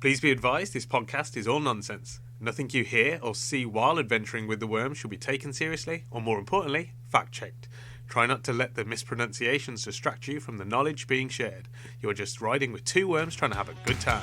Please be advised this podcast is all nonsense. Nothing you hear or see while adventuring with the worm should be taken seriously, or more importantly, fact-checked. Try not to let the mispronunciations distract you from the knowledge being shared. You're just riding with two worms trying to have a good time.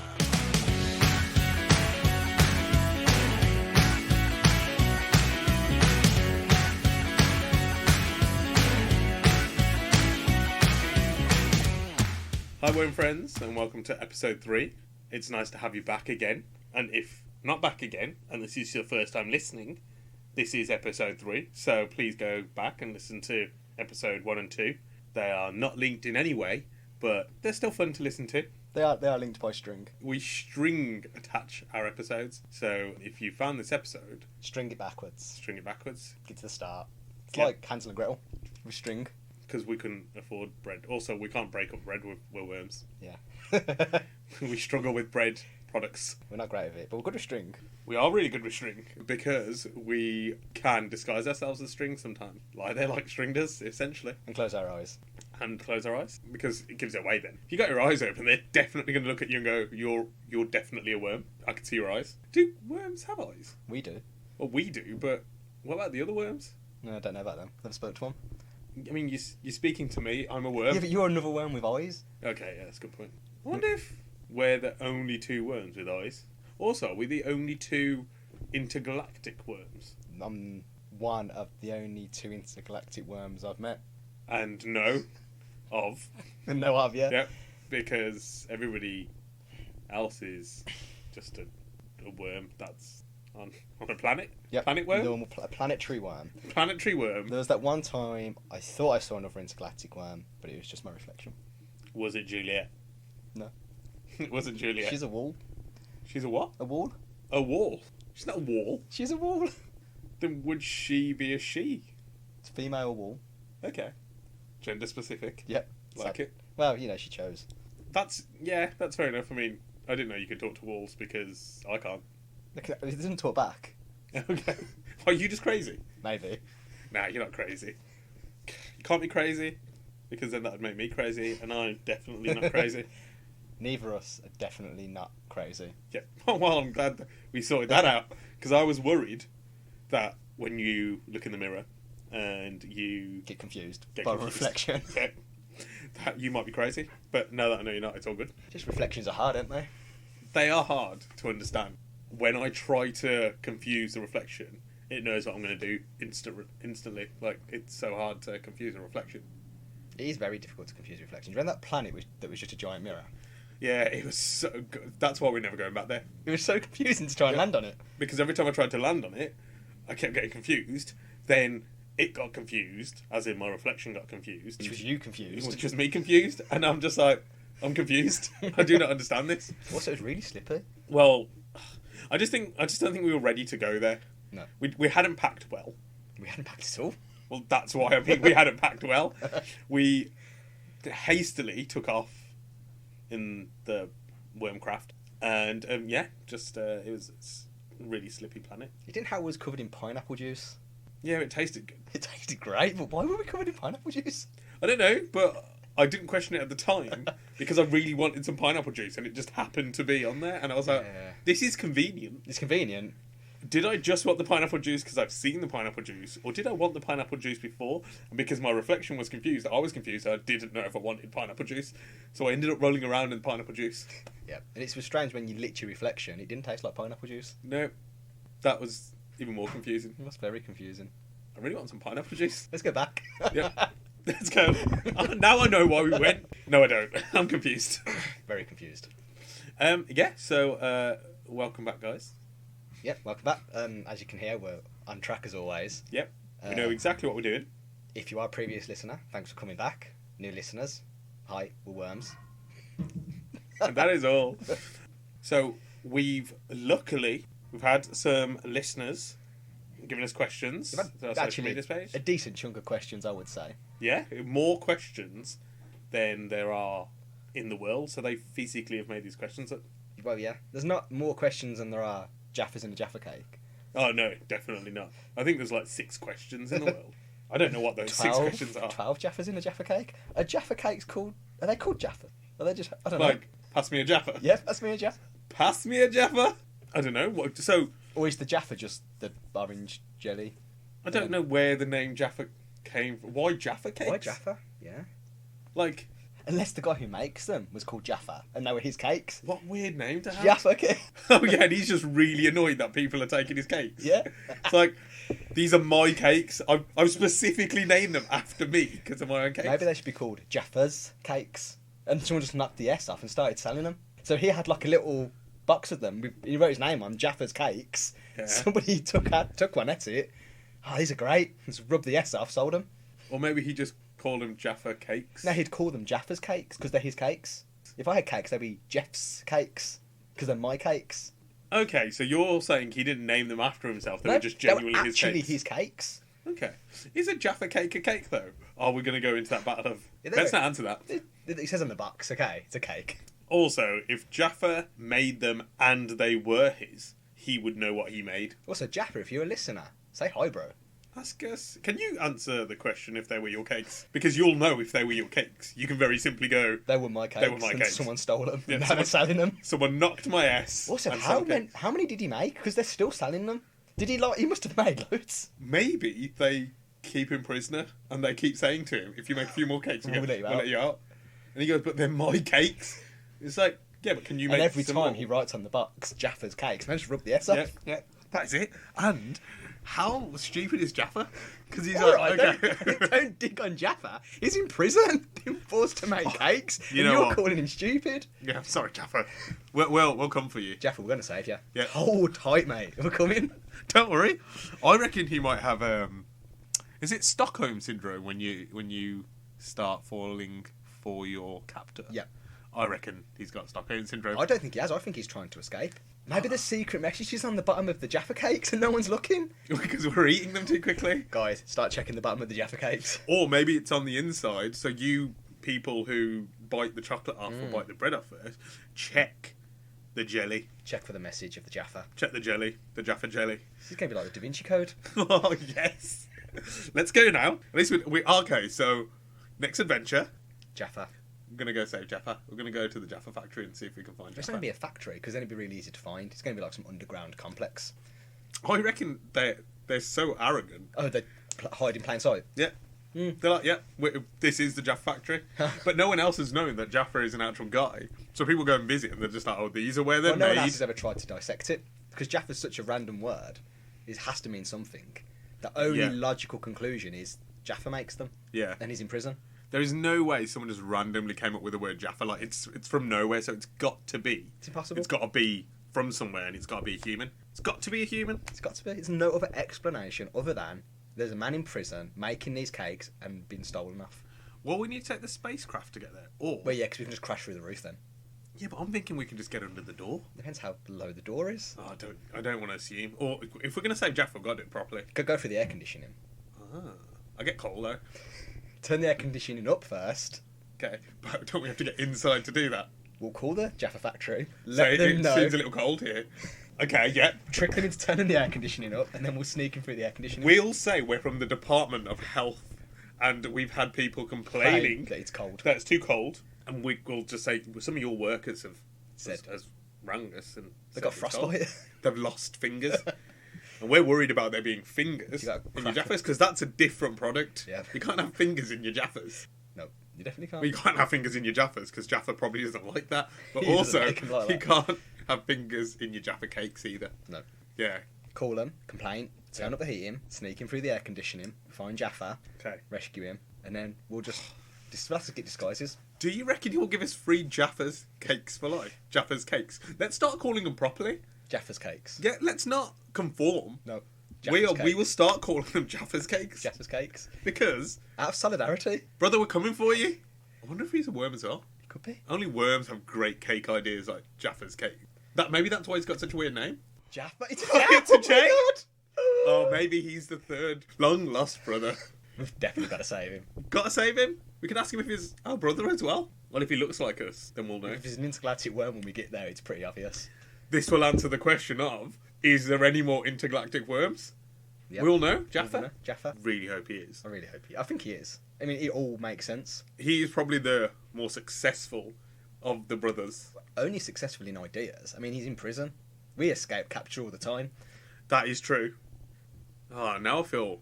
Hi worm friends, and welcome to episode 3. It's nice to have you back again, and if not back again, and this is your first time listening, this is episode 3, so please go back and listen to episode 1 and 2. They are not linked in any way, but they're still fun to listen to. They are linked by string. We string attach our episodes, so if you found this episode... String it backwards. Get to the start. It's like Hansel and Gretel with string. Because we couldn't afford bread. Also, we can't break up bread with worms. Yeah. We struggle with bread products. We're not great at it, but we're good with string. We are really good with string because we can disguise ourselves as string sometimes. Lie there like string does, essentially. And close our eyes. Because it gives it away then. If you got your eyes open, they're definitely going to look at you and go, you're definitely a worm. I can see your eyes. Do worms have eyes? We do. Well, we do, but what about the other worms? No, I don't know about them. Never spoke to one. I mean, you're speaking to me, I'm a worm. Yeah, but you're another worm with eyes. Okay, yeah, that's a good point. I wonder if we're the only two worms with eyes. Also, are we the only two intergalactic worms? I'm one of the only two intergalactic worms I've met. And no of. No of, yeah. Yep, because everybody else is just a worm that's on a planet. Yep. Planet worm? Normal planetary worm. Planetary worm. There was that one time I thought I saw another intergalactic worm, but it was just my reflection. Was it Juliet? No. It wasn't Juliet. She's a wall. She's a what? A wall? A wall? She's not a wall. She's a wall. Then would she be a she? It's female wall. Okay. Gender specific. Yep. Like it. Well, she chose. That's fair enough. I mean, I didn't know you could talk to walls because I can't. It doesn't talk back. Okay. Are you just crazy? Maybe. Nah, you're not crazy. You can't be crazy because then that would make me crazy, and I'm definitely not crazy. Neither of us are definitely not crazy. Yeah. Well, I'm glad that we sorted that out because I was worried that when you look in the mirror and you get confused by reflection, yeah, that you might be crazy. But now that I know you're not, it's all good. Just reflections are hard, aren't they? They are hard to understand. When I try to confuse the reflection, it knows what I'm going to do instantly. Like, it's so hard to confuse a reflection. It is very difficult to confuse reflections. Remember that planet that was just a giant mirror? Yeah, it was so good. That's why we're never going back there. It was so confusing to try and land on it. Because every time I tried to land on it, I kept getting confused. Then it got confused, as in my reflection got confused. Which was you confused. Which was me confused. And I'm just like, I'm confused. I do not understand this. Also, it was really slippy. Well, I just don't think we were ready to go there. No. We hadn't packed well. We hadn't packed at all. Well, that's why I think we hadn't packed well. We hastily took off in the wormcraft. And, it was a really slippy planet. You didn't know how it was covered in pineapple juice? Yeah, it tasted good. It tasted great, but why were we covered in pineapple juice? I don't know, but I didn't question it at the time because I really wanted some pineapple juice and it just happened to be on there. And I was like, this is convenient. It's convenient. Did I just want the pineapple juice because I've seen the pineapple juice? Or did I want the pineapple juice before? And because my reflection was confused, I was confused. I didn't know if I wanted pineapple juice. So I ended up rolling around in pineapple juice. Yeah, and it was strange when you licked your reflection. It didn't taste like pineapple juice. No, that was even more confusing. It was very confusing. I really want some pineapple juice. Let's go back. Yeah, let's go. Now I know why we went. No, I don't. I'm confused. Very confused. So welcome back, guys. Yep, welcome back. As you can hear, we're on track as always. Yep, we know exactly what we're doing. If you are a previous listener, thanks for coming back. New listeners, hi, we're worms. And that is all. So we've had some listeners giving us questions. Actually, a decent chunk of questions, I would say. Yeah, more questions than there are in the world. So they physically have made these questions up. Well, yeah. There's not more questions than there are Jaffas in a Jaffa cake. Oh, no, definitely not. I think there's like 6 questions in the world. I don't know what those 6 questions are. 12 Jaffas in a Jaffa cake? A Jaffa cake's called... Are they called Jaffa? Are they just... I don't know. Like, pass me a Jaffa? Yeah, pass me a Jaffa. Pass me a Jaffa. I don't know. What? So Or is the Jaffa just the orange jelly? I don't know where the name Jaffa came from. Why Jaffa cakes? Why Jaffa? Yeah. Like, Unless the guy who makes them was called Jaffa and they were his cakes. what weird name to have? Jaffa cake. Oh yeah, and he's just really annoyed that people are taking his cakes. Yeah. It's like, these are my cakes. I've specifically named them after me because of my own cakes. Maybe they should be called Jaffa's cakes. And someone just knocked the S off and started selling them. So he had like a little box of them. He wrote his name on Jaffa's cakes. Yeah. Somebody took one, ate it. Oh, these are great. Just rubbed the S off, sold them. Or maybe he just called them Jaffa cakes. No, he'd call them Jaffa's cakes because they're his cakes. If I had cakes, they'd be Jeff's cakes because they're my cakes. Okay, so you're saying he didn't name them after himself. They No, were just genuinely they were his actually cakes. his cakes. Okay. Is a Jaffa cake a cake, though? Are we going to go into that battle of... Yeah, Let's not answer that. It says on the box, okay, it's a cake. Also, if Jaffa made them and they were his, he would know what he made. Also, Jaffa, if you're a listener, say hi, bro. Ask us. Can you answer the question if they were your cakes? Because you'll know if they were your cakes. You can very simply go, They were my cakes. They were my and cakes. someone stole them. Yeah, Now they're selling them. someone knocked my ass. Also, and how sold cakes. many? How many did he make? Because they're still selling them. Did he like? He must have made loads. Maybe they keep him prisoner and they keep saying to him, if you make a few more cakes, We'll let you out. And he goes, but they're my cakes. It's like, yeah, but can you make And every some time more? he writes on the box, Jaffa's cakes, and I just rub the S off. Yeah, that's it. And how stupid is Jaffa? Because he's All like, right, okay. don't dig on Jaffa. He's in prison, being forced to make cakes, you and know you're what? calling him stupid. Yeah, sorry, Jaffa. We'll come for you. Jaffa, we're going to save you. Yeah. Hold tight, mate. We're coming. Don't worry. I reckon he might have. Is it Stockholm syndrome when you start falling for your captor? Yeah. I reckon he's got Stockholm syndrome. I don't think he has. I think he's trying to escape. Maybe there's secret messages on the bottom of the Jaffa cakes and no one's looking. Because we're eating them too quickly. Guys, start checking the bottom of the Jaffa cakes. Or maybe it's on the inside, so you people who bite the chocolate off or bite the bread off first, check the jelly. Check for the message of the Jaffa. Check the jelly, the Jaffa jelly. This is going to be like the Da Vinci Code. Oh, yes. Let's go now. At least okay, so next adventure, Jaffa. I'm going to go save Jaffa. We're going to go to the Jaffa factory and see if we can find It's Jaffa. going to be a factory because then it'd be really easy to find. It's going to be like some underground complex. I reckon they're so arrogant. Oh, they hide in plain sight. Yeah. They're like, yeah, this is the Jaffa factory. But no one else has known that Jaffa is an actual guy. So people go and visit and they're just like, oh, these are where they're Well, no one else made. has ever tried to dissect it because Jaffa's such a random word. It has to mean something. The only logical conclusion is Jaffa makes them. Yeah. And he's in prison. There is no way someone just randomly came up with the word Jaffa. Like, it's from nowhere, so it's got to be. It's impossible. It's got to be from somewhere and it's got to be a human. It's got to be a human. It's got to be. There's no other explanation other than there's a man in prison making these cakes and being stolen off. Well, we need to take the spacecraft to get there. Or... Well, yeah, because we can just crash through the roof then. Yeah, but I'm thinking we can just get under the door. Depends how low the door is. Oh, I don't want to assume. Or if we're going to save Jaffa, we've got to do it properly. Could go through the air conditioning. I get cold, though. Turn the air conditioning up first. Okay, but don't we have to get inside to do that? We'll call the Jaffa factory. So Let them it know. seems a little cold here. Okay, yeah. Trick them into turning the air conditioning up, and then we'll sneak in through the air conditioning. We'll say we're from the Department of Health, and we've had people complaining that it's cold. that it's too cold, and we'll just say some of your workers have Said. has rang us and They said got it's cold. frostbite. They've lost fingers. And we're worried about there being fingers You got in your crack- Jaffas because that's a different product. Yeah. You can't have fingers in your Jaffas. No, you definitely can't. Well, you can't have fingers in your Jaffas because Jaffa probably doesn't like that. But He doesn't also, make 'em like you that. can't have fingers in your Jaffa cakes either. No. Yeah. Call them, complain, turn up the heating, sneak in through the air conditioning, find Jaffa, Okay. rescue him, and then we'll just let's get disguises. Do you reckon you'll give us free Jaffa's cakes for life? Jaffa's cakes. Let's start calling them properly. Jaffa's cakes. Yeah, let's not conform. No. We Jaffa's will start calling them Jaffa's cakes. Jaffa's cakes. Because, Out of solidarity. brother, we're coming for you. I wonder if he's a worm as well. Could be. Only worms have great cake ideas like Jaffa's cake. Maybe that's why he's got such a weird name. Jaffa. It's It's a J? Oh my God. Oh, maybe he's the third long lost brother. We've definitely got to save him. Gotta save him. We can ask him if he's our brother as well. Well, if he looks like us, then we'll know. If he's an intergalactic worm when we get there, it's pretty obvious. This will answer the question of, is there any more intergalactic worms? Yep. We'll know. Jaffa? We'll know. Jaffa. Really hope he is. I really hope I think he is. I mean, it all makes sense. He is probably the more successful of the brothers. Only successful in ideas. I mean, he's in prison. We escape capture all the time. That is true. Oh, now I feel...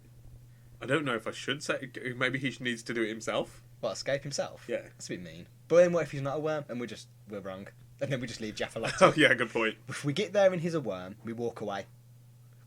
I don't know if I should say... Maybe he needs to do it himself. What, escape himself? Yeah. That's a bit mean. But then what if he's not a worm and we're wrong? And then we just leave Jaffa locked Oh, up? yeah, good point. If we get there and he's a worm, we walk away.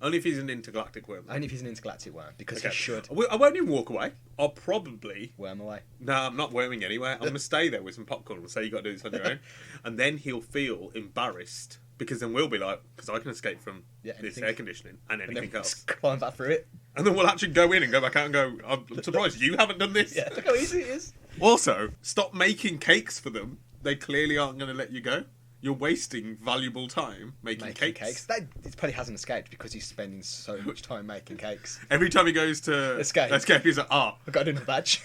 Only if he's an intergalactic worm. Only if he's an intergalactic worm, because Okay. he should. I won't even walk away. I'll probably... Worm away. No, I'm not worming anywhere. I'm going to stay there with some popcorn and say you got to do this on your own. And then he'll feel embarrassed because then we'll be like, because I can escape from this anything. air conditioning and And anything then else. climb back through it. And then we'll actually go in and go back out and go, I'm surprised you haven't done this. Yeah, look how easy it is. Also, stop making cakes for them. They clearly aren't going to let you go. You're wasting valuable time making cakes. It probably hasn't escaped because he's spending so much time making cakes. Every time he goes to Escape. he's like, I've got to do the badge.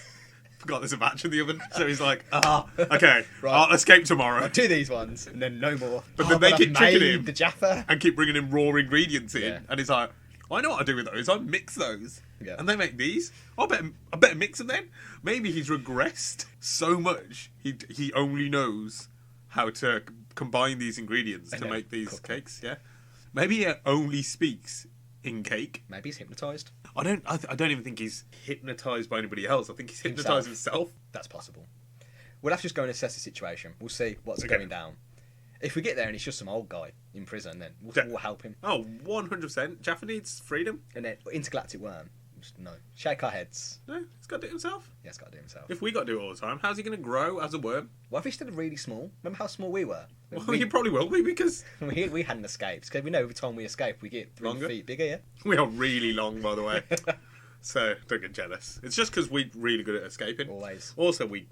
forgot there's a batch in the oven. So he's like, okay, Right. I'll escape tomorrow. I'll do these ones, and then no more. But then they I've keep tricking made him. the Jaffa. And keep bringing in raw ingredients in. Yeah. And he's like, I know what I do with those. I mix those. Yeah. And they make these. I better mix them then. Maybe he's regressed so much. He only knows how to combine these ingredients to then make these cook them. cakes. Yeah. Maybe he only speaks in cake. Maybe he's hypnotised. I don't even think he's hypnotised by anybody else. I think he's hypnotised himself. That's possible. We'll have to just go and assess the situation. We'll see what's Okay. going down. If we get there and it's just some old guy in prison, then we'll help him. Oh, 100%. Jaffa needs freedom. And then intergalactic worm. Just no. Shake our heads. No, he's got to do it himself. Yeah, he's got to do it himself. If we got to do it all the time, how's he going to grow as a worm? What if he's still really small? Remember how small we were? Well, he probably will be because we hadn't escaped. Because we know every time we escape, we get 3 Longer? feet bigger, yeah? we are really long, by the way. So don't get jealous. It's just because we're really good at escaping. Always. Also, we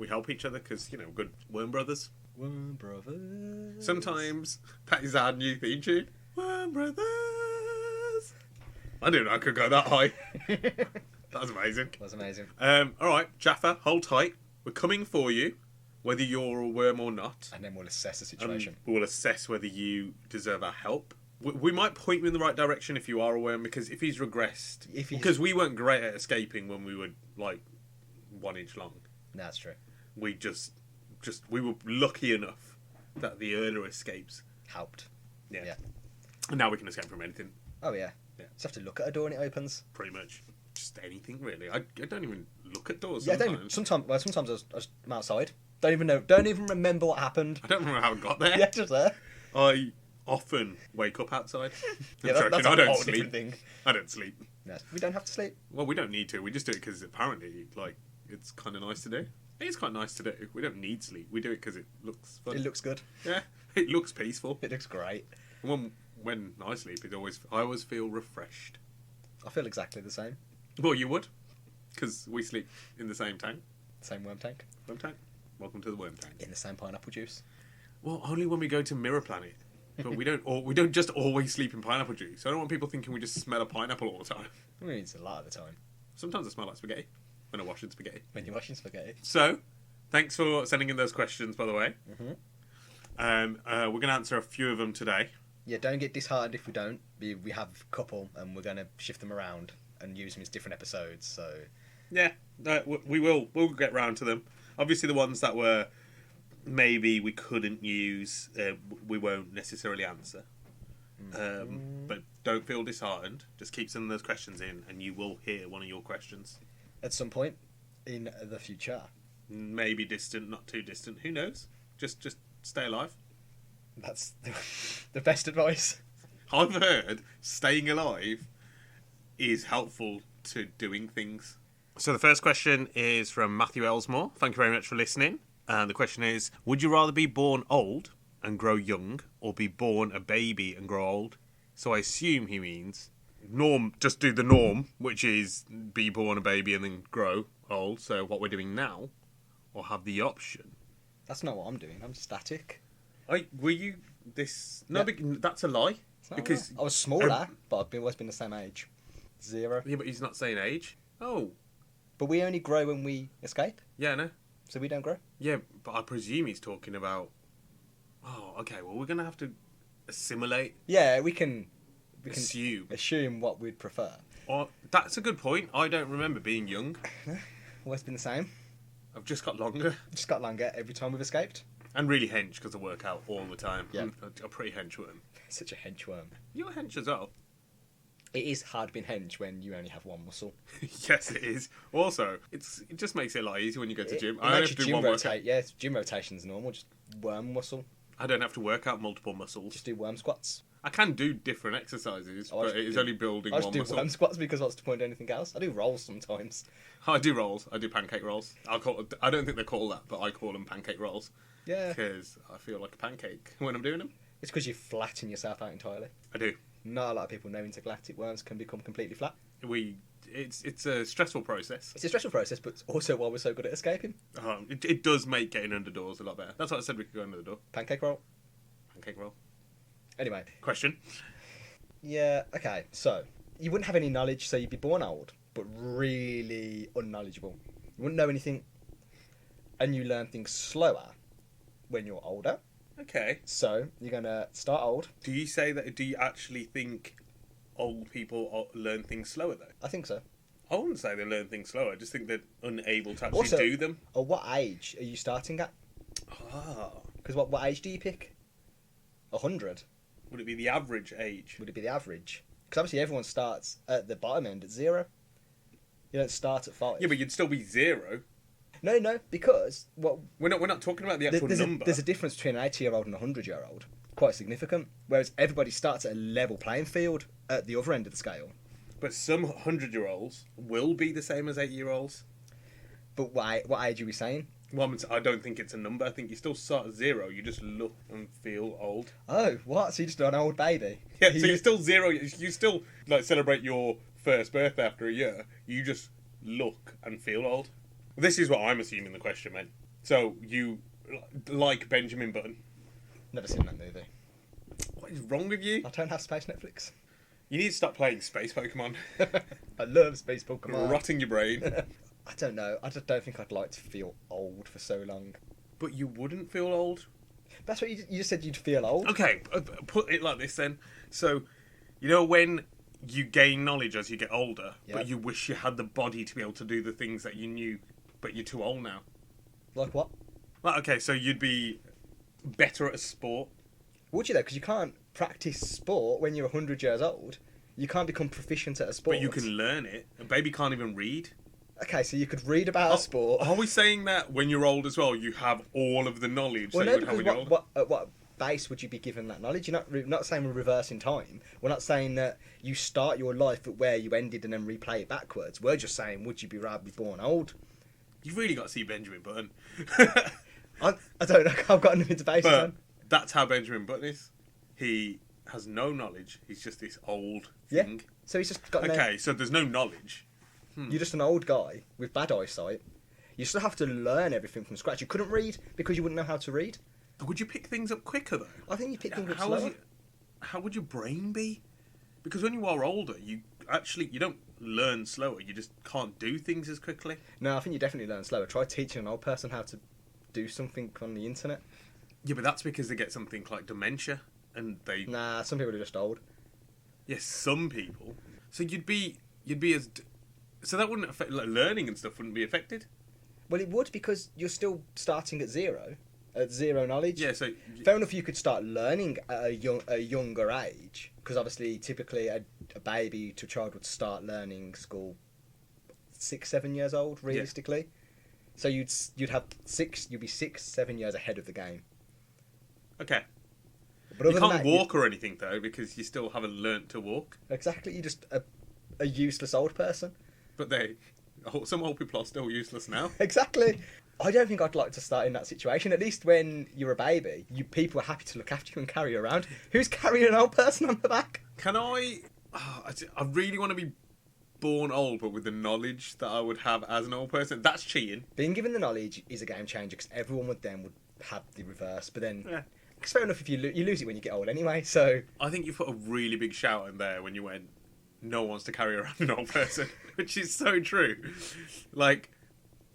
help each other because we're good worm brothers. Worm brothers. Sometimes that is our new theme tune. Worm brothers. I didn't know I could go that high. That was amazing. That was amazing. All right, Jaffa, hold tight. We're coming for you, whether you're a worm or not. And then we'll assess the situation. We'll assess whether you deserve our help. We might point you in the right direction if you are a worm, because if he's regressed... Because we weren't great at escaping when we were, 1 inch long. No, that's true. We we were lucky enough that the earlier escapes... Helped. Yeah. Yeah. And now we can escape from anything, Oh, yeah. Yeah. Just have to look at a door and it opens. pretty much. Just anything, really. I don't even look at doors Yeah, sometimes. sometimes I'm outside. Don't even remember what happened. I don't remember how I got there. Yeah, just there. I often wake up outside. Yeah, I'm that's joking, a I don't whole sleep. different thing. I don't sleep. No, we don't have to sleep. Well, we don't need to. We just do it because apparently, it's kind of nice to do. It is quite nice to do. We don't need sleep. We do it because it looks fun. It looks good. Yeah, it looks peaceful. It looks great. When I sleep, I always feel refreshed. I feel exactly the same. Well, you would, because we sleep in the same tank. Same worm tank. Worm tank. Welcome to the worm tank. In the same pineapple juice. Well, only when we go to Mirror Planet. But we don't just always sleep in pineapple juice. I don't want people thinking we just smell a pineapple all the time. I mean, it's a lot of the time. Sometimes I smell like spaghetti when I'm washing spaghetti. When you're washing spaghetti. So, thanks for sending in those questions, by the way. Mm-hmm. We're going to answer a few of them today. Yeah, don't get disheartened if we don't. We have a couple, and we're going to shift them around and use them as different episodes. So Yeah, we will. We'll get round to them. Obviously, the ones that were maybe we couldn't use, we won't necessarily answer. But don't feel disheartened. Just keep sending those questions in, and you will hear one of your questions. at some point in the future. Maybe distant, not too distant. Who knows? Just stay alive. That's the best advice. I've heard staying alive is helpful to doing things. So the first question is from Matthew Elsmore. Thank you very much for listening. And the question is, would you rather be born old and grow young, or be born a baby and grow old? So I assume he means just do the norm, which is be born a baby and then grow old. So what we're doing now, or have the option. That's not what I'm doing. I'm static. Were you this? No, Yeah. that's a lie. It's not Because right. I was smaller, but I've always been the same age. 0. yeah, but he's not saying age. Oh, But we only grow when we escape, yeah, no. so we don't grow. Yeah, but I presume he's talking about... Oh, okay, well, we're going to have to assimilate, Yeah, we can assume. what we'd prefer. Or, that's a good point. I don't remember being young. Always been the same. I've just got longer. Just got longer every time we've escaped. And really hench because I work out all the time. Yeah. I'm a pretty henchworm. Such a henchworm. You're a hench as well. It is hard being hench when you only have one muscle. Yes, it is. Also, it just makes it a lot easier when you go to It, gym. it I don't makes have to your do gym one workout. rotate. Yeah, gym rotation's normal. Just worm muscle. I don't have to work out multiple muscles. Just do worm squats. I can do different exercises, Oh, I but just it is do- only building I just one do muscle. worm squats because what's the point of anything else? I do rolls sometimes. I do rolls. I do pancake rolls. I don't think they call that, but I call them pancake rolls Yeah. because I feel like a pancake when I'm doing them. It's because you flatten yourself out entirely. I do. Not a lot of people know intergalactic worms can become completely flat. It's a stressful process. It's a stressful process, but also why we're so good at escaping. It does make getting under doors a lot better. That's why I said we could go under the door. Pancake roll. Pancake roll. Anyway. Question. Yeah, okay. So, you wouldn't have any knowledge, so you'd be born old, but really unknowledgeable. You wouldn't know anything, and you learn things slower when you're older. Okay. So, you're going to start old. Do you say that? Do you actually think old people learn things slower though? I think so. I wouldn't say they learn things slower. I just think they're unable to actually Also, do them. At what age are you starting at? Ah. Because what age do you pick? 100? Would it be the average age? Would it be the average? Because obviously everyone starts at the bottom end at 0. You don't start at 5. Yeah, but you'd still be 0. No, because what We're not talking about the actual number. there's a difference between an 80-year-old and a 100-year-old. Quite significant. Whereas everybody starts at a level playing field at the other end of the scale. But some 100-year-olds will be the same as 8-year-olds. But what age are we saying? Well, I don't think it's a number. I think you still start at 0. You just look and feel old. Oh, what? So you're just an old baby? Yeah, so you're still 0. You still celebrate your first birthday after a year. You just look and feel old. This is what I'm assuming the question meant. So you like Benjamin Button? Never seen that movie. What is wrong with you? I don't have Space Netflix. You need to stop playing Space Pokemon. I love Space Pokemon. Rotting your brain. I don't know. I just don't think I'd like to feel old for so long. But you wouldn't feel old? That's what you just said. You'd feel old. Okay, put it like this then. So, you know when you gain knowledge as you get older, but you wish you had the body to be able to do the things that you knew, but you're too old now. Like what? Like, okay, so you'd be better at a sport. Would you though? Because you can't practice sport when you're 100 years old. You can't become proficient at a sport. But you can learn it. A baby can't even read. Okay, so you could read about a sport. Are we saying that when you're old as well, you have all of the knowledge that you would have when you're old? At what base would you be given that knowledge? You're not saying we're reversing time. We're not saying that you start your life at where you ended and then replay it backwards. We're just saying, would you be rather be born old? You've really got to see Benjamin Button. I don't know. I've got nothing to base it on. That's how Benjamin Button is. He has no knowledge. He's just this old thing. So he's just got Okay, so there's no knowledge. You're just an old guy with bad eyesight. You still have to learn everything from scratch. You couldn't read because you wouldn't know how to read. Would you pick things up quicker though? I think you pick things up How slower. how would your brain be? Because when you are older, you don't learn slower. You just can't do things as quickly. No, I think you definitely learn slower. Try teaching an old person how to do something on the internet. Yeah, but that's because they get something like dementia, and they. Nah, some people are just old. Yes, some people. So you'd be as. So that wouldn't affect learning and stuff. Wouldn't be affected. Well, it would because you're still starting at zero knowledge. Yeah. So fair enough, you could start learning at a younger age because obviously, typically, a baby to a child would start learning school 6-7 years old, realistically. Yeah. So you'd be 6-7 years ahead of the game. Okay. But you can't walk or anything though because you still haven't learnt to walk. Exactly, you're just a useless old person. But some old people are still useless now. Exactly. I don't think I'd like to start in that situation. At least when you're a baby, people are happy to look after you and carry you around. Who's carrying an old person on the back? Can I? I really want to be born old, but with the knowledge that I would have as an old person. That's cheating. Being given the knowledge is a game changer because everyone would have the reverse. But then, it's fair enough if you lose it when you get old anyway. So I think you put a really big shout in there when you went, no one wants to carry around an old person, which is so true. Like,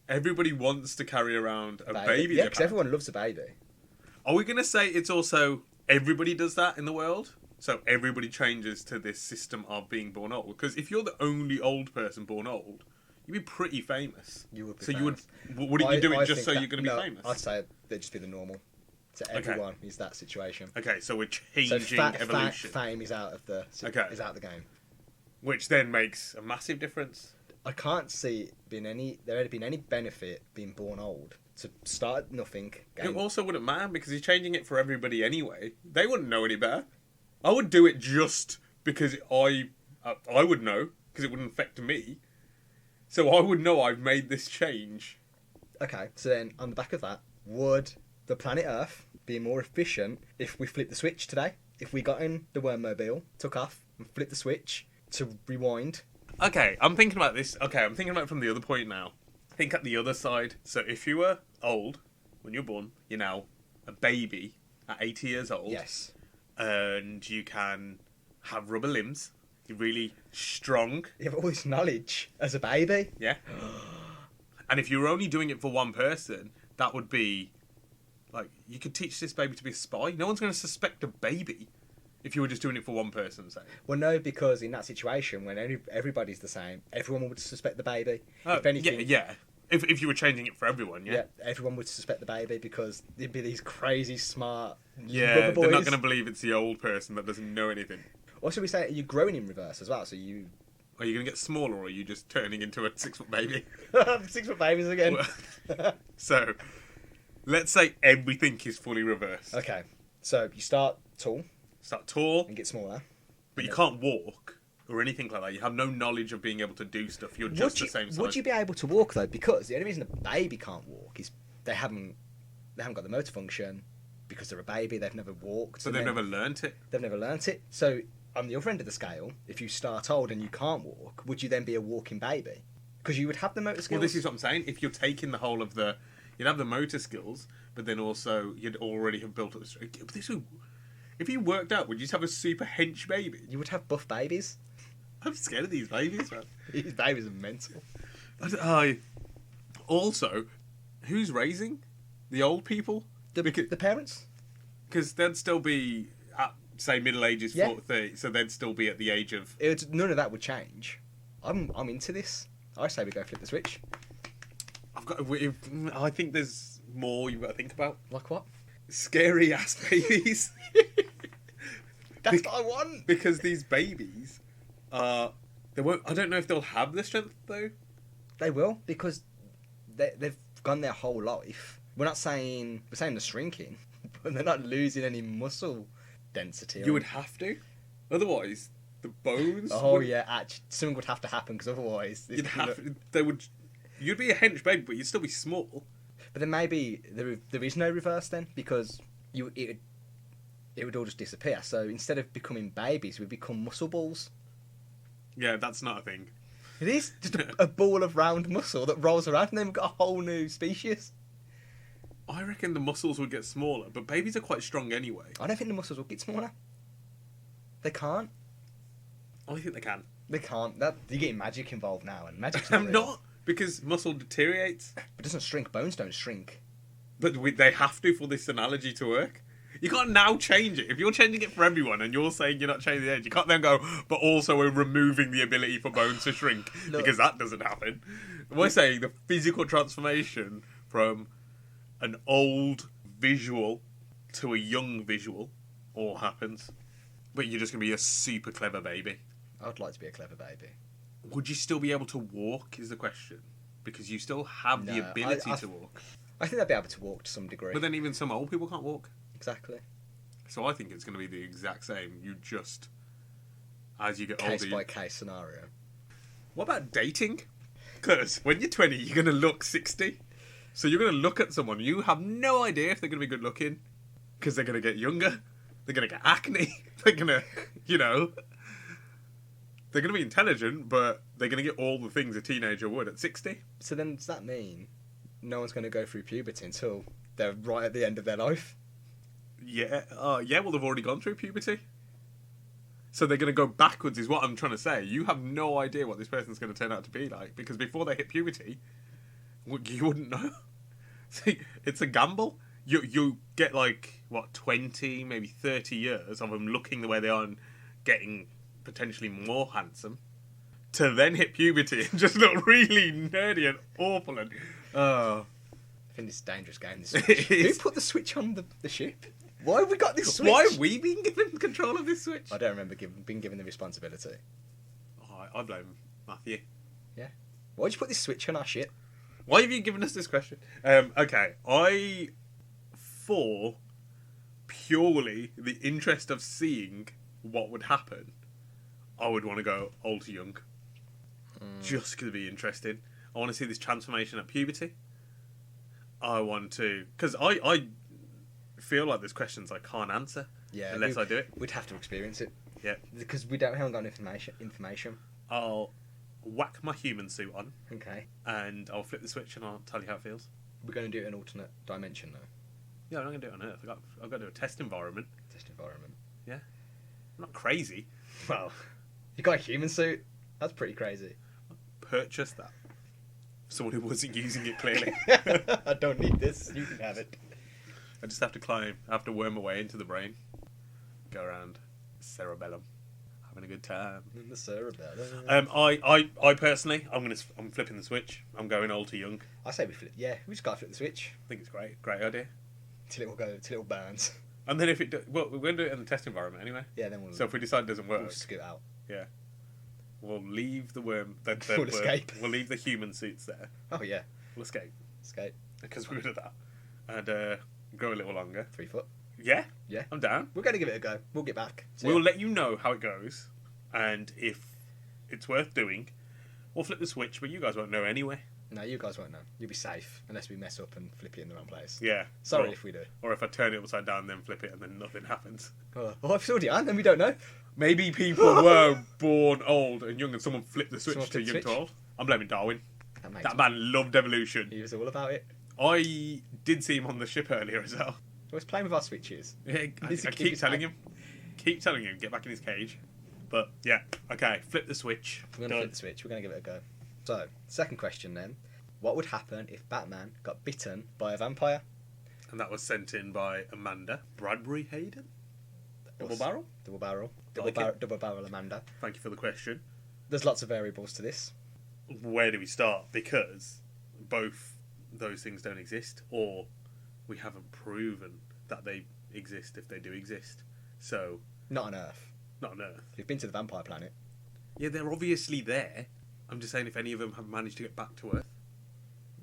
everybody wants to carry around a baby. Yeah, because everyone loves a baby. Are we going to say it's also everybody does that in the world? So everybody changes to this system of being born old? Because if you're the only old person born old, you'd be pretty famous. You would be so famous. Wouldn't you do it just so you're going to be famous? I'd say they'd just be the normal. So everyone is that situation. Okay, so we're changing evolution. Fame is out of the is out of the game. Which then makes a massive difference. I can't see there had been any benefit being born old. To start nothing. It also wouldn't matter because he's changing it for everybody anyway. They wouldn't know any better. I would do it just because I would know because it wouldn't affect me. So I would know I've made this change. Okay, so then on the back of that, would the planet Earth be more efficient if we flipped the switch today? If we got in the Wormmobile, took off, and flipped the switch to rewind? Okay, I'm thinking about this. Okay, I'm thinking about it from the other point now. Think at the other side. So if you were old when you were born, you're now a baby at 80 years old. Yes. And you can have rubber limbs. You're really strong. You have all this knowledge as a baby. Yeah. And if you were only doing it for one person, that would be like you could teach this baby to be a spy. No one's going to suspect a baby if you were just doing it for one person, say. Well, no, because in that situation, when everybody's the same, everyone would suspect the baby. If anything, yeah. If you were changing it for everyone, yeah. Yeah, everyone would suspect the baby because there'd be these crazy smart rubber boys. They're not going to believe it's the old person that doesn't know anything. Also, we say you're growing in reverse as well, so you... Are you going to get smaller or are you just turning into a 6-foot baby? 6-foot babies again. So, let's say everything is fully reversed. Okay, so you start tall. Start tall. And get smaller. But you can't walk or anything like that. You have no knowledge of being able to do stuff. You're just the same size. Would you be able to walk, though? Because the only reason a baby can't walk is they haven't got the motor function because they're a baby. They've never walked. So they've never learnt it. They've never learnt it. So on the other end of the scale, if you start old and you can't walk, would you then be a walking baby? Because you would have the motor skills. Well, this is what I'm saying. If you're taking the whole of the... You'd have the motor skills, but then also you'd already have built up the strength. If you worked out, would you just have a super hench baby? You would have buff babies. I'm scared of these babies, man. These babies are mental. Also, who's raising the old people? The parents? Because they'd still be at, say, middle ages, 30, so they'd still be at the age of... None of that would change. I'm into this. I say we go flip the switch. I think there's more you've got to think about. Like what? Scary ass babies. That's what I want. Because these babies they won't. I don't know if they'll have the strength though. They will because they've gone their whole life. We're saying they're shrinking, but they're not losing any muscle density. You would have to, otherwise the bones. Oh yeah, actually, something would have to happen because otherwise You'd be a hench baby, but you'd still be small. But then maybe there is no reverse then because it would all just disappear. So instead of becoming babies, we become muscle balls. Yeah, that's not a thing. It is just a ball of round muscle that rolls around, and then we've got a whole new species. I reckon the muscles would get smaller, but babies are quite strong anyway. I don't think the muscles will get smaller. They can't. I think they can. They can't. You're getting magic involved now, and magic's I'm not, because muscle deteriorates. But it doesn't shrink. Bones don't shrink. But they have to for this analogy to work. You can't now change it. If you're changing it for everyone and you're saying you're not changing the age, you can't then go, but also we're removing the ability for bones to shrink. Look, because that doesn't happen. We're saying the physical transformation from an old visual to a young visual all happens. But you're just going to be a super clever baby. I'd like to be a clever baby. Would you still be able to walk, is the question. Because you still have the ability to walk. I think they'd be able to walk to some degree. But then even some old people can't walk. Exactly. So I think it's going to be the exact same. You just, as you get older... Case by case scenario. What about dating? Because when you're 20, you're going to look 60. So you're going to look at someone. You have no idea if they're going to be good looking. Because they're going to get younger. They're going to get acne. They're going to, they're going to be intelligent, but they're going to get all the things a teenager would at 60. So then does that mean no one's going to go through puberty until they're right at the end of their life? Yeah, well, they've already gone through puberty. So they're going to go backwards is what I'm trying to say. You have no idea what this person's going to turn out to be like, because before they hit puberty, you wouldn't know. See, it's a gamble. You get 20, maybe 30 years of them looking the way they are and getting potentially more handsome, to then hit puberty and just look really nerdy and awful and... I think this is a dangerous game, this Switch. It Who is. put the Switch on the ship? Why have we got this Switch? Why are we being given control of this Switch? I don't remember being given the responsibility. Oh, I blame Matthew. Why'd you put this Switch on our ship? Why have you given us this question? Okay, for purely the interest of seeing what would happen, I would want to go old to young. Just to be interesting. I want to see this transformation at puberty. I want to... Because I feel like there's questions I can't answer unless I do it. We'd have to experience it. Yeah. Because haven't got information. I'll whack my human suit on Okay. and I'll flip the switch and I'll tell you how it feels. We're going to do it in an alternate dimension, though. Yeah, I'm not going to do it on Earth. I've got to do a test environment. Test environment. I'm not crazy. Well, you got a human suit? That's pretty crazy. Purchase that. Someone who wasn't using it, clearly. I don't need this. You can have it. I just have to climb. I have to worm my way into the brain. Go around cerebellum. Having a good time. In the cerebellum. I personally, I'm flipping the switch. I'm going old to young. I say we flip. Yeah, we just got to flip the switch. I think it's great idea. Till it burns. And then if it well, we're going to do it in the test environment anyway. Yeah, then we'll. So if we decide it doesn't work, we'll scoot out. Yeah, we'll leave the worm. We'll escape. We'll leave the human suits there. Oh yeah. We'll escape Escape. because we're good at that, and grow a little longer. 3 foot. Yeah, Yeah. I'm down. We're going to give it a go. We'll get back. We'll let you know how it goes, and if it's worth doing, we'll flip the switch. But you guys won't know anyway. No, you guys won't know. You'll be safe unless we mess up and flip it in the wrong place. Yeah. Sorry if we do. Or if I turn it upside down, then flip it, and then nothing happens. Oh, if it's already on, then we don't know. Maybe people were born old and young, and someone flipped the switch Someone to flipped the young to switch? old. I'm blaming Darwin. That That man loved evolution. He was all about it. I did see him on the ship earlier as well. He was playing with our switches. Yeah, I keep telling him. Keep telling him, get back in his cage. But yeah, okay, flip the switch. We're going to flip the switch. We're going to give it a go. So, second question then. What would happen if Batman got bitten by a vampire? And that was sent in by Amanda Bradbury Hayden. Double barrel? Double barrel. Like it. Double barrel Amanda. Thank you for the question. There's lots of variables to this. Where do we start? Because both those things don't exist, or we haven't proven that they exist if they do exist. So, Not on Earth. not on Earth. We've been to the vampire planet. Yeah, they're obviously there. I'm just saying if any of them have managed to get back to Earth.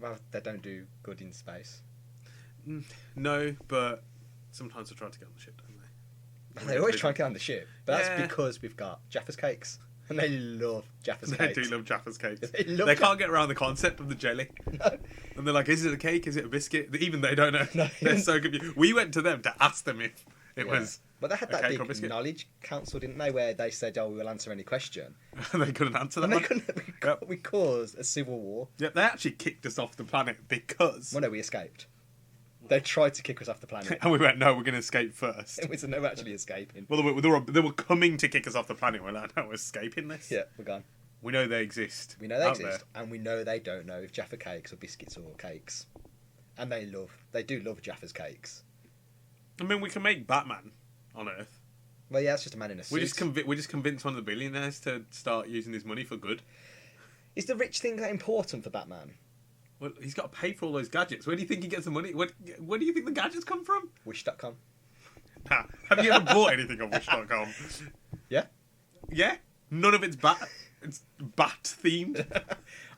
Well, they don't do good in space. No, but sometimes they try to get on the ship, don't they? They always try and get on the ship. But Yeah. that's because we've got Jaffa's cakes. And they love Jaffa's They cakes. do love Jaffa's cakes. They Can't get around the concept of the jelly. No. And they're like, is it a cake? Is it a biscuit? Even they don't know. No. They're so confused. We went to them to ask them if it Yeah. was But they had a that cake or big biscuit. knowledge council, didn't they? Where they said, oh, we will answer any question. And they couldn't answer that And they one. couldn't, Yep. we caused a civil war. Yep, they actually kicked us off the planet because... Well, no, we escaped. They tried to kick us off the planet. And we went, no, we're going to escape first. It was no actually escaping. Well, they were coming to kick us off the planet. We're like, no, we're escaping this. Yeah, we're gone. We know they exist. We know they out exist, there. and we know they don't know if Jaffa cakes or biscuits or cakes. And they do love Jaffa's cakes. I mean, we can make Batman on Earth. Well, yeah, it's just a man in a suit. We just convinced one of the billionaires to start using his money for good. Is the rich thing that important for Batman? Well, he's got to pay for all those gadgets. Where do you think he gets the money? Where do you think the gadgets come from? Wish.com. Nah. Have you ever bought anything on Wish.com? Yeah? Yeah? None of it's It's bat themed.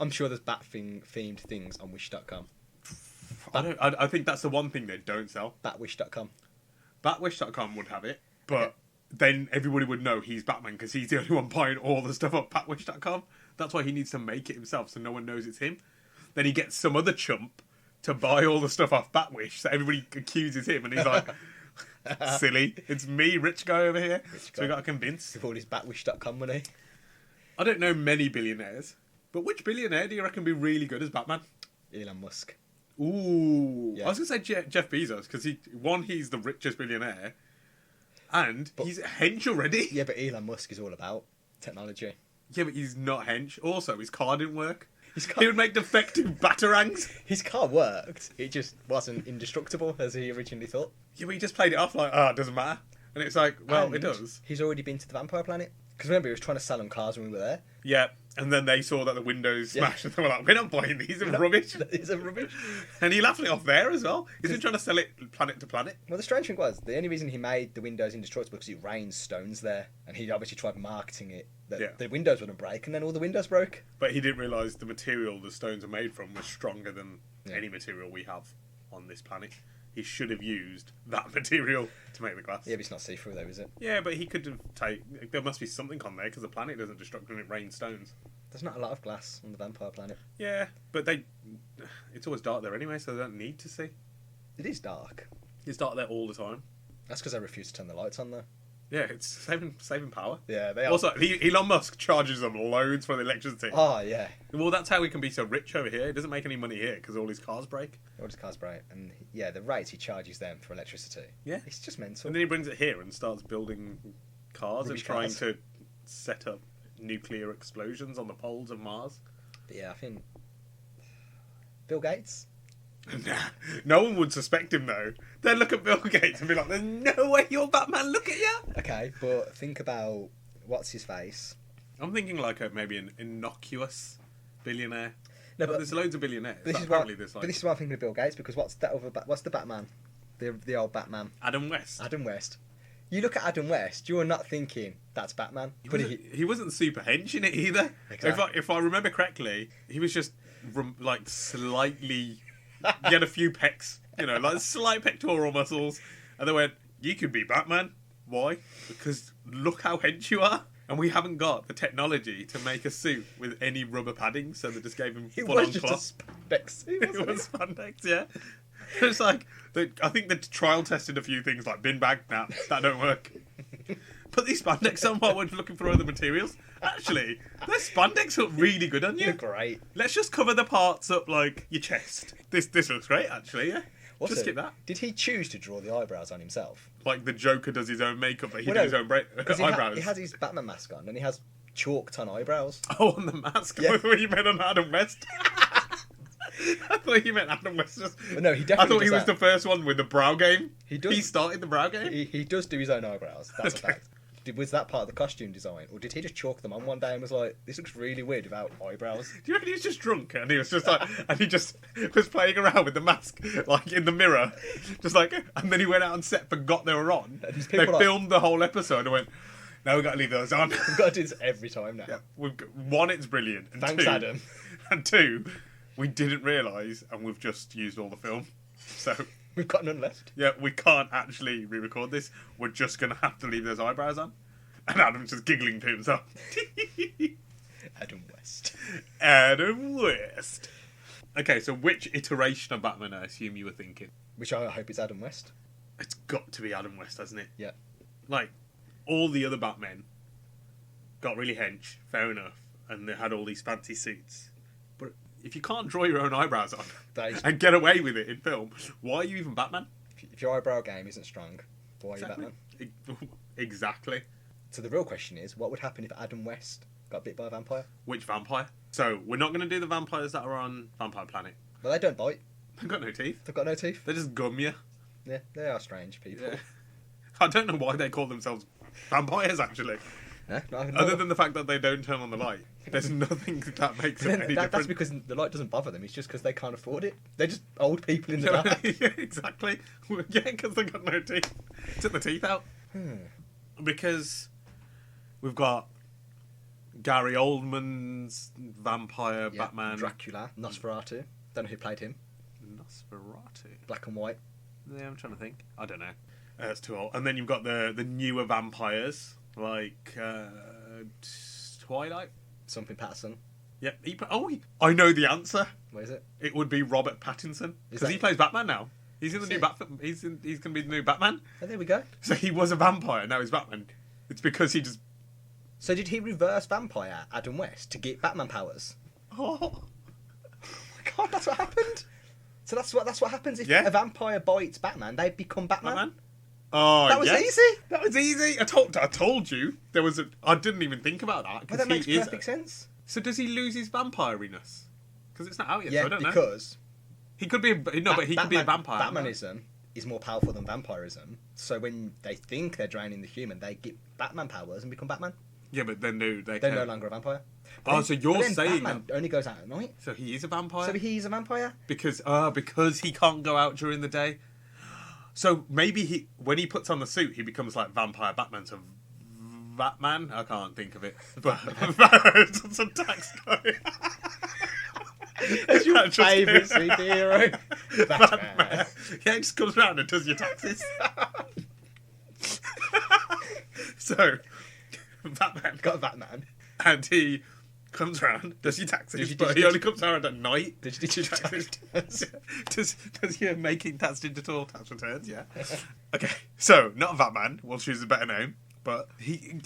I'm sure there's bat-themed things on Wish.com. I think that's the one thing they don't sell. Batwish.com. Batwish.com would have it, but then everybody would know he's Batman because he's the only one buying all the stuff on Batwish.com. That's why he needs to make it himself so no one knows it's him. Then he gets some other chump to buy all the stuff off Batwish, so everybody accuses him, and he's like, silly, it's me, rich guy over here. So we got to convince. With all his Batwish.com money. I don't know many billionaires, but which billionaire do you reckon would be really good as Batman? Elon Musk. Ooh. Yeah. I was going to say Jeff Bezos, because he's the richest billionaire, and he's hench already. Yeah, but Elon Musk is all about technology. Yeah, but he's not hench. Also, his car didn't work. His car- He would make defective batarangs. His car worked. It just wasn't indestructible as he originally thought. Yeah, but he just played it off like, it doesn't matter. And it's like, well, And it does. He's already been to the vampire planet. Because remember, he was trying to sell them cars when we were there. Yeah, and then they saw that the windows smashed, and they were like, "We're not buying these. They're rubbish." These are rubbish. And he laughed it off there as well. He's been trying to sell it planet to planet. Well, the strange thing was, the only reason he made the windows indestructible was because it rains stones there, and he obviously tried marketing it that the windows wouldn't break, and then all the windows broke. But he didn't realise the material the stones are made from was stronger than any material we have on this planet. He should have used that material to make the glass. Yeah, but it's not see-through though, is it? Yeah, but he could have there must be something on there because the planet doesn't destruct when it rains stones. There's not a lot of glass on the vampire planet. Yeah, but it's always dark there anyway, so they don't need to see. It is dark. It's dark there all the time. That's because they refuse to turn the lights on though. Yeah, it's saving power. Yeah, they are. Also, Elon Musk charges them loads for the electricity. Oh, yeah. Well, that's how he can be so rich over here. He doesn't make any money here because all his cars break. All his cars break. And, yeah, the rates he charges them for electricity. Yeah. It's just mental. And then he brings it here and starts building cars Rubbish and trying cars. to set up nuclear explosions on the poles of Mars. But, yeah, I think... Bill Gates? Nah, no one would suspect him, though. They'd look at Bill Gates and be like, there's no way you're Batman, look at you! Okay, but think about... What's his face? I'm thinking like maybe an innocuous billionaire. No, but there's loads of billionaires. This is Apparently what, there's but this is what I'm thinking of Bill Gates, because what's the Batman? The old Batman. Adam West. Adam West. You look at Adam West, you're not thinking, that's Batman. He wasn't super hench in it either. Exactly. If I remember correctly, he was just like slightly... He had a few pecs, like slight pectoral muscles. And they went, you could be Batman. Why? Because look how hench you are. And we haven't got the technology to make a suit with any rubber padding, so they just gave him full-on cloth. It was spandex, yeah. It's like, I think they trial tested a few things like bin bag. Nah, that don't work. Put these spandex on while we're looking for other materials. Actually, their spandex look really good on you. You're great. Let's just cover the parts up like your chest. This looks great, actually, yeah. What's just skip that. Did he choose to draw the eyebrows on himself? Like the Joker does his own makeup, but he did his own eyebrows. He has his Batman mask on, and he has chalked on eyebrows. Oh, on the mask? Yeah. I thought you meant on Adam West. I thought you meant Adam West. But no, he definitely I thought he does was that. the first one with the brow game. He does. He started the brow game? He does do his own eyebrows. That's Okay. a fact. Was that part of the costume design, or did he just chalk them on one day and was like, "This looks really weird without eyebrows"? Do you reckon he was just drunk and he was just like, and he just was playing around with the mask, like in the mirror, just like, and then he went out on set, forgot they were on. And these They people are- filmed the whole episode and went, "No, we've got to leave those on." We've got to do this every time now. Yeah, one, it's brilliant. And Thanks, two, Adam. And two, we didn't realise, and we've just used all the film. So, We've got none left. yeah, we can't actually re-record this. We're just going to have to leave those eyebrows on. And Adam's just giggling to himself. Adam West. Adam West. Okay, so which iteration of Batman I assume you were thinking? Which I hope is Adam West. It's got to be Adam West, hasn't it? Yeah. Like, all the other Batmen got really hench, fair enough, and they had all these fancy suits. But if you can't draw your own eyebrows on and get away with it in film, why are you even Batman? If your eyebrow game isn't strong, why are you Exactly. Batman? Exactly. So the real question is, what would happen if Adam West got bit by a vampire? Which vampire? So, we're not going to do the vampires that are on Vampire Planet. Well, they don't bite. They've got no teeth. They've got no teeth. They just gum you. Yeah, they are strange people. Yeah. I don't know why they call themselves vampires, actually. Other than the fact that they don't turn on the light. There's nothing that makes it any That's different. because the light doesn't bother them. It's just because they can't afford it. They're just old people in the dark. Yeah, exactly. Yeah, because they've got no teeth. Took the teeth out. Because we've got Gary Oldman's vampire Yeah, Batman. Dracula, Nosferatu. Don't know who played him. Nosferatu. Black and white. Yeah, I'm trying to think. I don't know. It's too old. And then you've got the newer vampires, like Twilight. Something Patterson. Yeah. I know the answer. What is it? It would be Robert Pattinson Is because he that- plays Batman now. He's in the Is new he? Batman. He's going to be the new Batman. Oh, there we go. So he was a vampire. Now he's Batman. It's because he just. So did he reverse vampire Adam West to get Batman powers? Oh, Oh my god, that's what happened. So that's what happens if Yeah. a vampire bites Batman. They become Batman. Batman. Oh, That was yes. easy. That was easy. I told you there was a. I didn't even think about that. Well, 'cause that makes he is perfect sense. So does he lose his vampire-iness? Because it's not out yet. Yeah, so I don't know. because He could be. But he could be a vampire. Batmanism is more powerful than vampirism. So when they think they're drowning the human, they get Batman powers and become Batman. Yeah, but then they They're can... no longer a vampire. Oh, so you're saying Batman only goes out at night. So he is a vampire? So he's a vampire? Because he can't go out during the day? So maybe when he puts on the suit, he becomes like Vampire Batman. So Batman? I can't think of it. But some tax guy. That's your favourite superhero. Batman. Yeah, he just comes around and does your taxes. So, Batman. Got a Batman. And he comes around, does your taxes, but he only comes around at night. Did you taxes? Does your making tax digital tax returns, yeah. Okay, so, not Batman, we'll choose a better name. But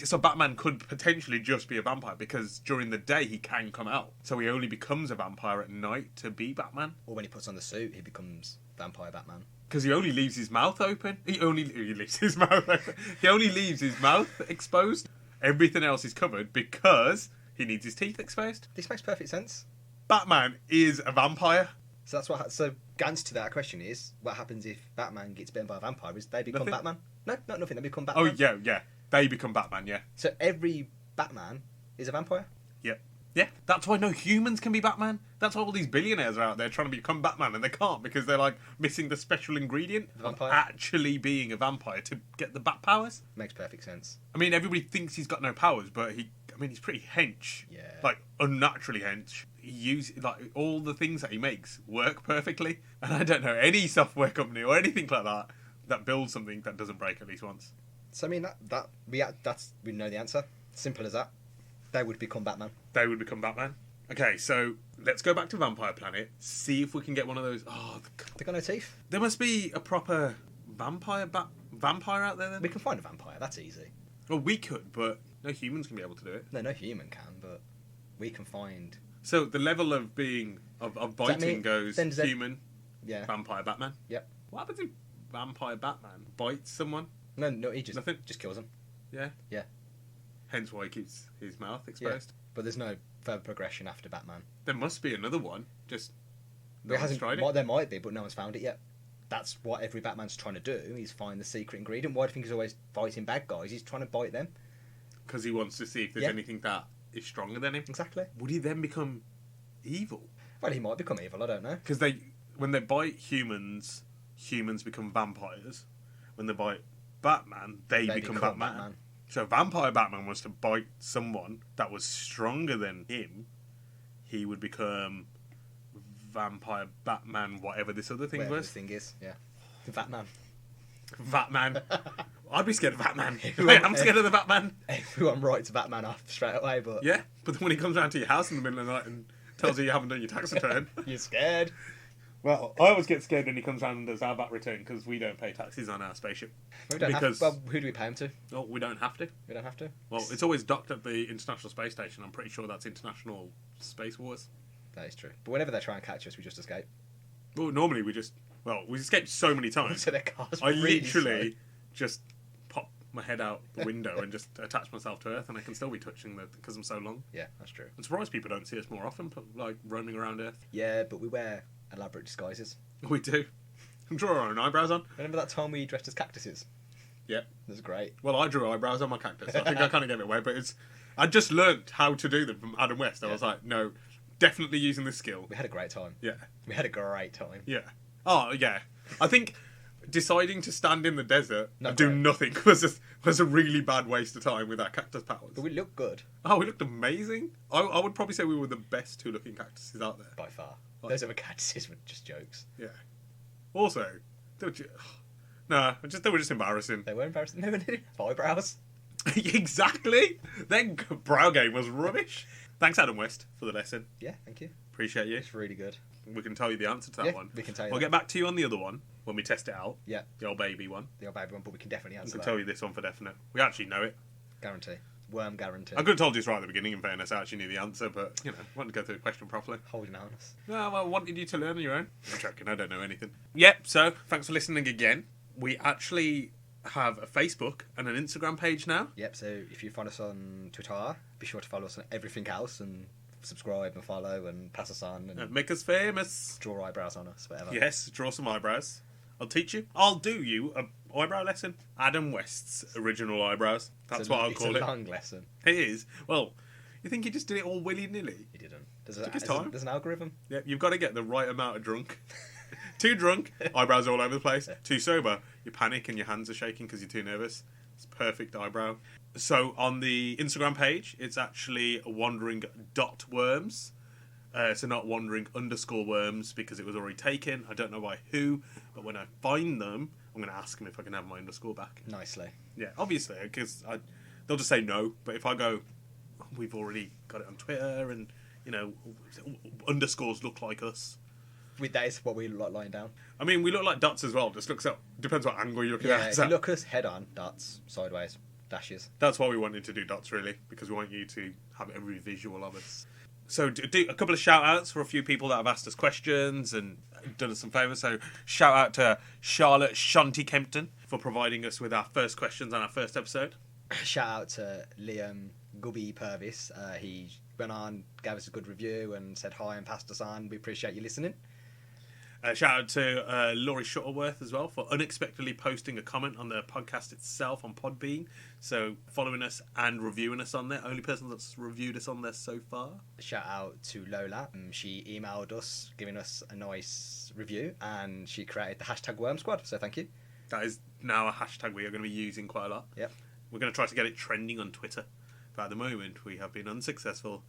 so Batman could potentially just be a vampire because during the day he can come out. So he only becomes a vampire at night to be Batman. Or when he puts on the suit, he becomes Vampire Batman. Because he only leaves his mouth open. He leaves his mouth open. He only leaves his mouth exposed. Everything else is covered because he needs his teeth exposed. This makes perfect sense. Batman is a vampire. So that's what. So, answer to that question is: what happens if Batman gets bitten by a vampire? Is they become Nothing. Batman? No, not nothing. They become Batman. Oh yeah. They become Batman, yeah. So every Batman is a vampire? Yeah, that's why no humans can be Batman. That's why all these billionaires are out there trying to become Batman and they can't because they're like missing the special ingredient of actually being a vampire to get the bat powers. Makes perfect sense. I mean, everybody thinks he's got no powers, but he's pretty hench. Yeah. Like, unnaturally hench. All the things that he makes work perfectly. And I don't know any software company or anything like that builds something that doesn't break at least once. So I mean we know the answer. Simple as that. They would become Batman. They would become Batman. Okay, so let's go back to Vampire Planet. See if we can get one of those. Oh, they got no teeth. There must be a proper vampire out there then. We can find a vampire. That's easy. Well, we could, but no humans can be able to do it. No human can, but we can find. So the level of being of biting goes human, vampire Batman. Yep. What happens if Vampire Batman bites someone? No, he Nothing? just kills him. Yeah? Yeah. Hence why he keeps his mouth exposed. Yeah. But there's no further progression after Batman. There must be another one, just no one's tried it. Well, there might be, but no one's found it yet. That's what every Batman's trying to do, is find the secret ingredient. Why do you think he's always fighting bad guys? He's trying to bite them. Because he wants to see if there's anything that is stronger than him. Exactly. Would he then become evil? Well, he might become evil, I don't know. Because when they bite humans become vampires. When they bite Batman, they become Batman. So Vampire Batman was to bite someone that was stronger than him, he would become Vampire Batman, whatever this other thing was. This thing is, yeah. Batman. Batman. I'd be scared of Batman. I'm scared of the Batman. Everyone writes Batman off straight away, but... Yeah, but then when he comes round to your house in the middle of the night and tells you haven't done your tax return... You're scared. Well, I always get scared when he comes round and does our VAT return because we don't pay taxes on our spaceship. We don't have to. Well, who do we pay him to? Oh, we don't have to. We don't have to? Well, it's always docked at the International Space Station. I'm pretty sure that's International Space Wars. That is true. But whenever they try and catch us, we just escape. Well, normally we escaped so many times. So their cars I really literally just pop my head out the window and just attach myself to Earth and I can still be touching because I'm so long. Yeah, that's true. I'm surprised people don't see us more often, like roaming around Earth. Yeah, but we wear elaborate disguises. We do. And draw our own eyebrows on. Remember that time we dressed as cactuses? Yeah. That was great. Well, I drew eyebrows on my cactus. I think I kind of gave it away, but I just learnt how to do them from Adam West. I was like, no, definitely using this skill. We had a great time. Yeah. We had a great time. Yeah. Oh, yeah. I think deciding to stand in the desert and do nothing was a really bad waste of time with our cactus powers. But we looked good. Oh, we looked amazing. I would probably say we were the best two-looking cactuses out there. By far. Those other cactuses were just jokes. Yeah. Also, they were just embarrassing. They were embarrassing. They didn't have eyebrows. Exactly. Their brow game was rubbish. Thanks, Adam West, for the lesson. Yeah, thank you. Appreciate you. It's really good. We can tell you the answer to that one. We can tell you. We'll get back to you on the other one when we test it out. Yeah. The old baby one. The old baby one, but we can definitely answer that. We can tell you this one for definite. We actually know it. Guarantee. Worm guarantee. I could have told you this right at the beginning, in fairness. I actually knew the answer, but, I wanted to go through the question properly. Holding out on us. No, I wanted you to learn on your own. I'm joking, I don't know anything. Yep, so, thanks for listening again. We actually have a Facebook and an Instagram page now. Yep, so if you find us on Twitter, be sure to follow us on everything else and subscribe and follow and pass us on. And make us famous. Draw eyebrows on us, whatever. Yes, draw some eyebrows. I'll teach you. I'll do you eyebrow lesson. Adam West's original eyebrows. That's what I'll call it. It's a long lesson. It is. Well, you think he just did it all willy-nilly? He didn't. Took his time. There's an algorithm. Yeah, you've got to get the right amount of drunk. Too drunk, eyebrows all over the place. Too sober, you panic and your hands are shaking because you're too nervous. It's perfect eyebrow. So on the Instagram page, it's actually wandering dot worms. So not wandering _ worms because it was already taken. I don't know by who, but when I find them, I'm going to ask them if I can have my underscore back. Nicely. Yeah, obviously, because they'll just say no. But if I go, we've already got it on Twitter, and underscores look like us. That is what we look like lying down. I mean, we look like dots as well. Just looks up. Depends what angle you're looking at. If you look us head on, dots, sideways, dashes. That's why we wanted to do dots, really, because we want you to have every visual of us. So do a couple of shout-outs for a few people that have asked us questions and done us some favours. So shout out to Charlotte Shanti Kempton for providing us with our first questions on our first episode. Shout out to Liam Gubby Purvis. He went on, gave us a good review and said hi and passed us on. We appreciate you listening. Shout out to Laurie Shuttleworth as well for unexpectedly posting a comment on the podcast itself on Podbean. So following us and reviewing us on there. Only person that's reviewed us on there so far. Shout out to Lola. She emailed us, giving us a nice review, and she created the hashtag Worm Squad. So thank you. That is now a hashtag we are going to be using quite a lot. Yep. We're going to try to get it trending on Twitter. But at the moment, we have been unsuccessful.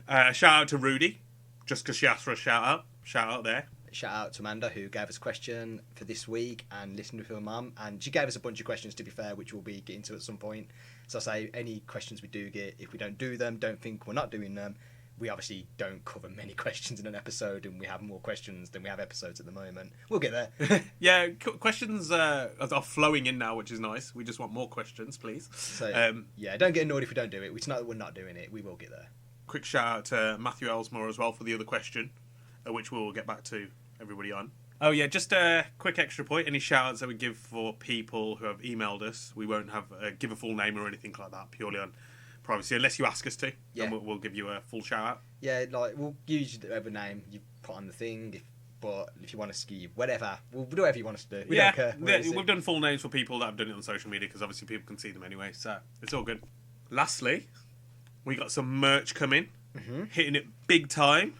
Shout out to Rudy, just because she asked for a shout out. Shout out there. Shout out to Amanda, who gave us a question for this week and listened with her mum. And she gave us a bunch of questions, to be fair, which we'll be getting to at some point. So I say, any questions we do get, if we don't do them, don't think we're not doing them. We obviously don't cover many questions in an episode, and we have more questions than we have episodes at the moment. We'll get there. Yeah, questions are flowing in now, which is nice. We just want more questions, please. So, yeah, don't get annoyed if we don't do it. It's not that we're not doing it. We will get there. Quick shout out to Matthew Elsmore as well for the other question, which we'll get back to everybody on. Oh yeah, just a quick extra point. Any shout outs that we give for people who have emailed us, we won't have give a full name or anything like that, purely on privacy, unless you ask us to. Yeah. Then we'll give you a full shout out. Yeah, like we'll use whatever name you put on the thing. But if you want to ski, whatever, we'll do whatever you want us to do. We don't care. We've done full names for people that have done it on social media because obviously people can see them anyway, so it's all good. Lastly, we got some merch coming, hitting it big time.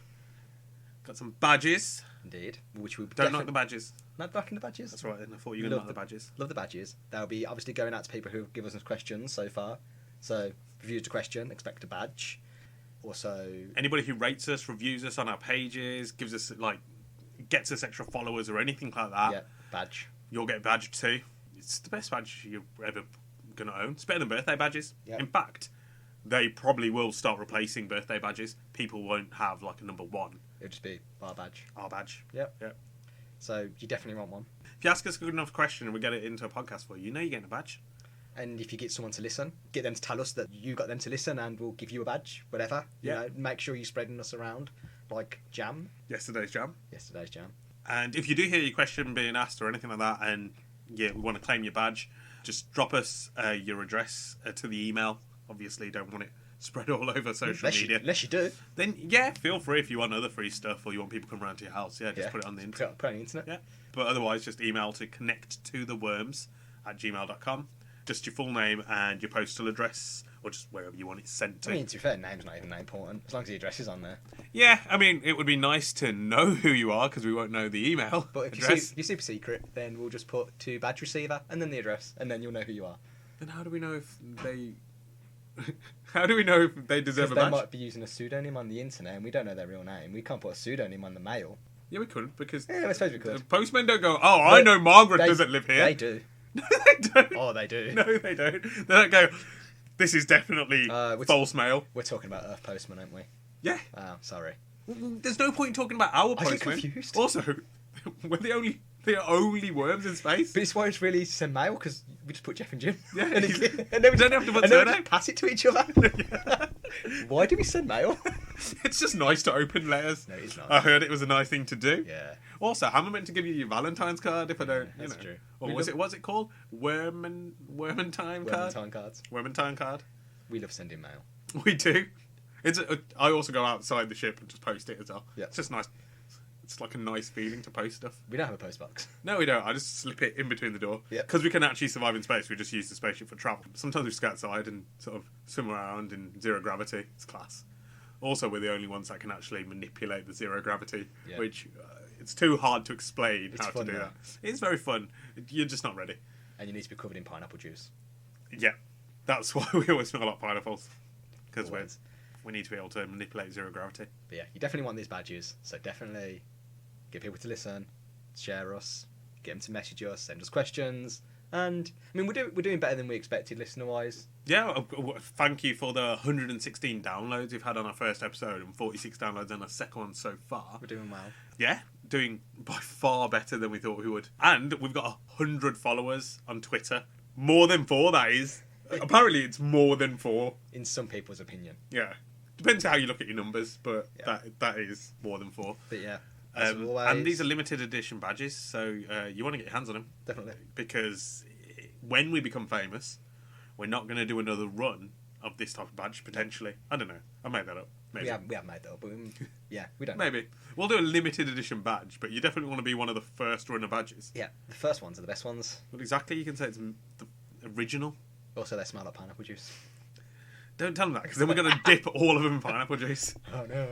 Got some badges. Indeed, which we don't knock the badges. Not knocking the badges. That's right. Then I thought you were going to knock the badges. Love the badges. They'll be obviously going out to people who give us questions so far. So if you used a question, expect a badge. Also, anybody who rates us, reviews us on our pages, gives us gets us extra followers or anything like that. Yeah, badge. You'll get a badge too. It's the best badge you're ever going to own. It's better than birthday badges. Yep. In fact, they probably will start replacing birthday badges. People won't have like a number one. It'll just be our badge. Our badge. Yep. Yep. So you definitely want one. If you ask us a good enough question and we get it into a podcast for you, you're getting a badge. And if you get someone to listen, get them to tell us that you got them to listen and we'll give you a badge, whatever. Yeah. You know, make sure you're spreading us around like jam. Yesterday's jam. And if you do hear your question being asked or anything like that and we want to claim your badge, just drop us your address to the email. Obviously, don't want it spread all over social media. Unless you do. Then, yeah, feel free if you want other free stuff or you want people to come around to your house. Yeah, just put it on the internet. Put it on the internet. Yeah. But otherwise, just email to connecttotheworms@gmail.com. Just your full name and your postal address or just wherever you want it sent to. I mean, to be fair, name's not even that important, as long as the address is on there. Yeah, I mean, it would be nice to know who you are because we won't know the email But if address. you're super secret, then we'll just put to badge receiver and then the address, and then you'll know who you are. Then how do we know if they... How do we know if they deserve a badge? They might be using a pseudonym on the internet and we don't know their real name. We can't put a pseudonym on the mail. Yeah, we couldn't because... Yeah, I suppose we could. Postmen don't go, oh, I know Margaret doesn't live here. They do. No, they don't. Oh, they do. No, they don't. They don't go, this is definitely false mail. We're talking about Earth Postman, aren't we? Yeah. Oh, sorry. There's no point in talking about our postman. I get confused. Also, we're the only worms in space. But it's why it's really easy to send mail, because we just put Jeff and Jim. Yeah. and then we don't have to put surname. Pass it to each other. Why do we send mail? It's just nice to open letters. No, it's not. I heard it was a nice thing to do. Yeah. Also, how am I meant to give you your Valentine's card if I don't, That's true. Or what's it called? Wormentine card? Wormentine cards. Wormentine card. We love sending mail. We do. I also go outside the ship and just post it as well. Yeah. It's just nice. It's like a nice feeling to post stuff. We don't have a post box. No, we don't. I just slip it in between the door. Yeah. Because we can actually survive in space, we just use the spaceship for travel. Sometimes we just go outside and sort of swim around in zero gravity. It's class. Also, we're the only ones that can actually manipulate the zero gravity, which it's too hard to explain how to do that. It's very fun. You're just not ready. And you need to be covered in pineapple juice. Yeah. That's why we always smell like pineapples. Because we need to be able to manipulate zero gravity. But yeah, you definitely want these badges. So definitely get people to listen, share us, get them to message us, send us questions. And, I mean, we're doing better than we expected listener-wise. Yeah, thank you for the 116 downloads we've had on our first episode and 46 downloads on our second one so far. We're doing well. Yeah, doing by far better than we thought we would. And we've got 100 followers on Twitter. More than 4, that is. Apparently it's more than 4. In some people's opinion. Yeah. Depends how you look at your numbers, but that is more than 4. But yeah. And these are limited edition badges, so you want to get your hands on them. Definitely. Because when we become famous, we're not going to do another run of this type of badge, potentially. I don't know. I made that up. Maybe. We have made that up, but we don't know. Maybe. We'll do a limited edition badge, but you definitely want to be one of the first run of badges. Yeah, the first ones are the best ones. Well, exactly. You can say it's the original. Also, they smell like pineapple juice. Don't tell them that, because then we're going to dip all of them in pineapple juice. Oh, no.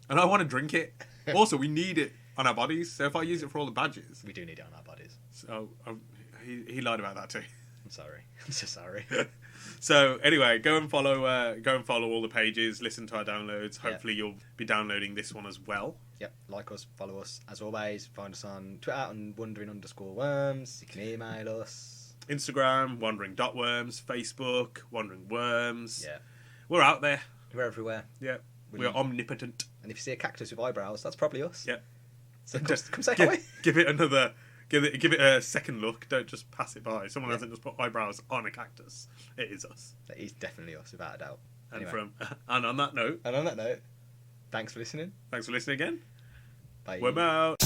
And I want to drink it. Also, we need it on our bodies, so if I use it for all the badges... We do need it on our bodies. So, he lied about that too. I'm sorry. I'm so sorry. So, anyway, go and follow all the pages, listen to our downloads. Hopefully you'll be downloading this one as well. Yep, like us, follow us. As always, find us on Twitter on wandering_worms. You can email us. Instagram, wandering.worms. Facebook, wandering worms. Yeah. We're out there. We're everywhere. Yeah. We're omnipotent. And if you see a cactus with eyebrows, that's probably us. Yeah. So come say hi. Give it a second look. Don't just pass it by. Someone hasn't just put eyebrows on a cactus. It is us. That is definitely us, without a doubt. And on that note. Thanks for listening. Thanks for listening again. Bye. We're out.